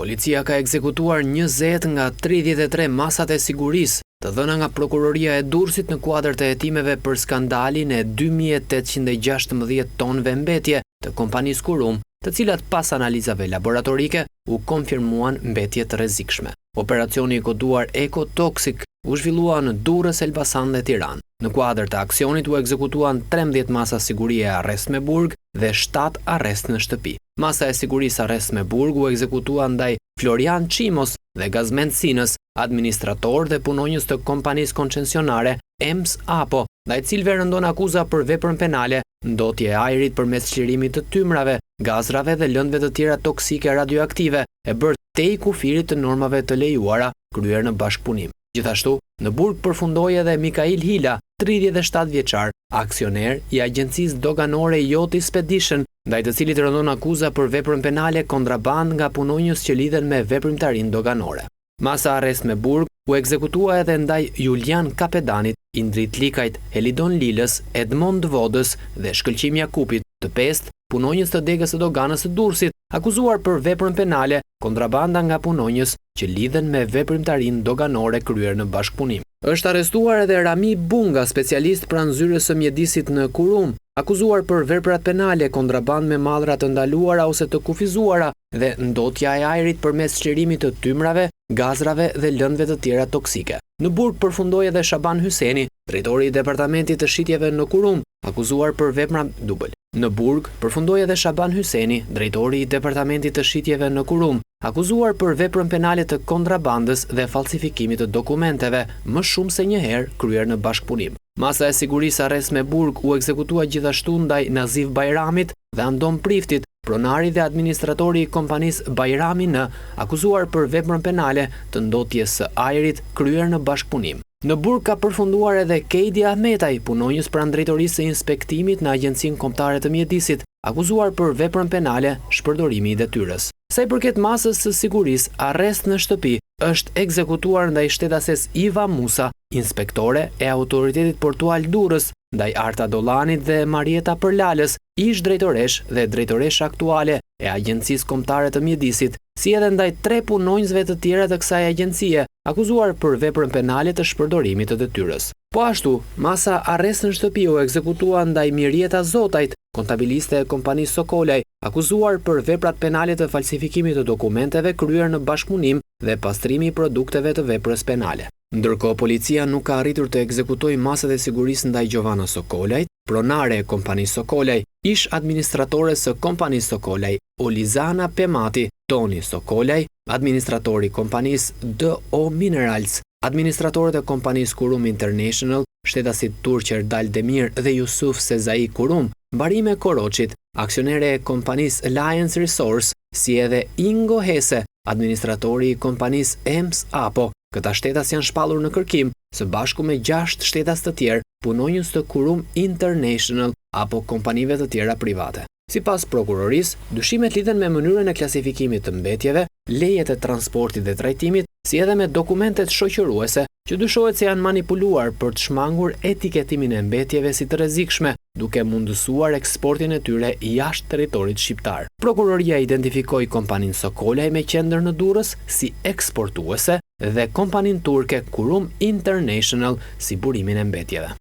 Policia ka ekzekutuar 20 nga 33 masat e sigurisë të dhëna nga Prokuroria e Durrësit në kuadër të hetimeve për skandalin e 2816 tonëve mbetje të kompanisë Kurum, të cilat pas analizave laboratorike u konfirmuan mbetje të rrezikshme. Operacioni i koduar Ecotoxic u zhvillua në Durrës, Elbasan dhe Tiranë. Në kuadër të aksionit u ekzekutuan 13 masa sigurie arrest me burg dhe 7 arrest në shtëpi. Masa e sigurisë arrest me burg u ekzekutua ndaj Florian Çimos dhe Gazmend Sinës, administrator dhe punonjës të kompanisë koncesionare EMS Apo, ndaj cilëve rëndon akuza për veprën penale, ndotje e ajrit përmes çlirimit të tymrave, gazrave dhe lëndëve të tjera toksike radioaktive, e bërë te i kufirit të normave të lejuara kryer në bashkëpunim. Gjithashtu, në burg përfundoi edhe Mikail Hila, 37 vjeçar, aksioner i agjencisë doganore Yacht Expedition, ndaj të cilit rëndon akuza për veprën penale kontraband nga punonjës që lidhen me veprimtarinë doganore. Masa arrest me burg u ekzekutua edhe ndaj Julian Kapedanit, Indrit Likajt, Helidon Lilës, Edmond Vodës dhe Shkëlqim Jakupit, të pestë punonjës të degës së doganës së Durrësit, akuzuar për veprën penale kontrabanda nga punonjës që lidhen me veprimtarinë doganore kryer në bashkëpunim. Është arrestuar edhe Rami Bunga, specialist pranë zyrës së mjedisit në Kurum, akuzuar për veprat penale, kontraband me mallra të ndaluara ose të kufizuara dhe ndotja e ajrit përmes çlirimit të tymrave, gazrave dhe lëndëve të tjera toksike. Në burg përfundoi edhe Shaban Hyseni, drejtori i departamentit të shitjeve në Kurum, akuzuar për vepra dubël. Në burg përfundoi edhe Shaban Hyseni, drejtori i departamentit të shitjeve në Kurum, akuzuar për veprën penale të kontrabandës dhe falsifikimit të dokumenteve, më shumë se një herë kryer në bashkëpunim. Masa e sigurisë arrest me burg u ekzekutua gjithashtu ndaj Nazif Bajramit dhe Andon Priftit, pronari dhe administratori i kompanisë Bajrami N, akuzuar për veprën penale të ndotjes së ajrit kryer në bashkëpunim. Në burg ka përfunduar edhe Kejdi Ahmetaj, punonjës pranë drejtorisë së inspektimit në Agjencinë Kombëtare të Mjedisit, akuzuar për veprën penale shpërdorimi i detyrës. Sa i përket masës së sigurisë, arrest në shtëpi është ekzekutuar ndaj shtetases Iva Musa, inspektore e Autoritetit Portual Durrës, ndaj Arta Dollanit dhe Marieta Përlalës, ish drejtoresh dhe drejtoresh aktuale e Agjencisë Kombëtare të Mjedisit, si edhe ndaj 3 punonjësve të tjerë të kësaj agjencie, akuzuar për veprën penale të shpërdorimit të detyrës. Po ashtu, masa arrest në shtëpi u ekzekutua ndaj Mirjeta Zotajt, kontabiliste e kompanisë Sokolaj, akuzuar për veprat penale të falsifikimit të dokumenteve kryer në bashkëpunim dhe pastrimi i produkteve të veprës penale. Ndërkohë, policia nuk ka arritur të ekzekutojë masat e sigurisë ndaj Giovanna Sokolajt, pronare e kompanisë Sokolaj, ish administratore së kompanisë Sokolaj, Olizana Pemati, Toni Sokolaj, administratori kompanisë DO Minerals, administratorët e kompanisë Kurum International, shtetasit Turqer Daldemir dhe Yusuf Sezai Kurum, Barime Koroçit, aksionere e kompanisë Alliance Resource, si edhe Ingo Hese, administratori i kompanisë EMS Apo. Këta shtetas janë shpallur në kërkim, së bashku me 6 shtetas të tjerë, punonjës të Kurum International apo kompanive të tjera private. Sipas prokurorisë, dyshimet lidhen me mënyrën e klasifikimit të mbetjeve, lejet e transportit dhe trajtimit, si edhe me dokumentet shoqëruese, që dyshohet se janë manipuluar për të shmangur etiketimin e mbetjeve si të rrezikshme, duke mundësuar eksportin e tyre jashtë territorit shqiptar. Prokuroria identifikoi kompaninë Sokolaj me qendër në Durrës si eksportuese dhe kompaninë turke Kurum International si burimin e mbetjeve.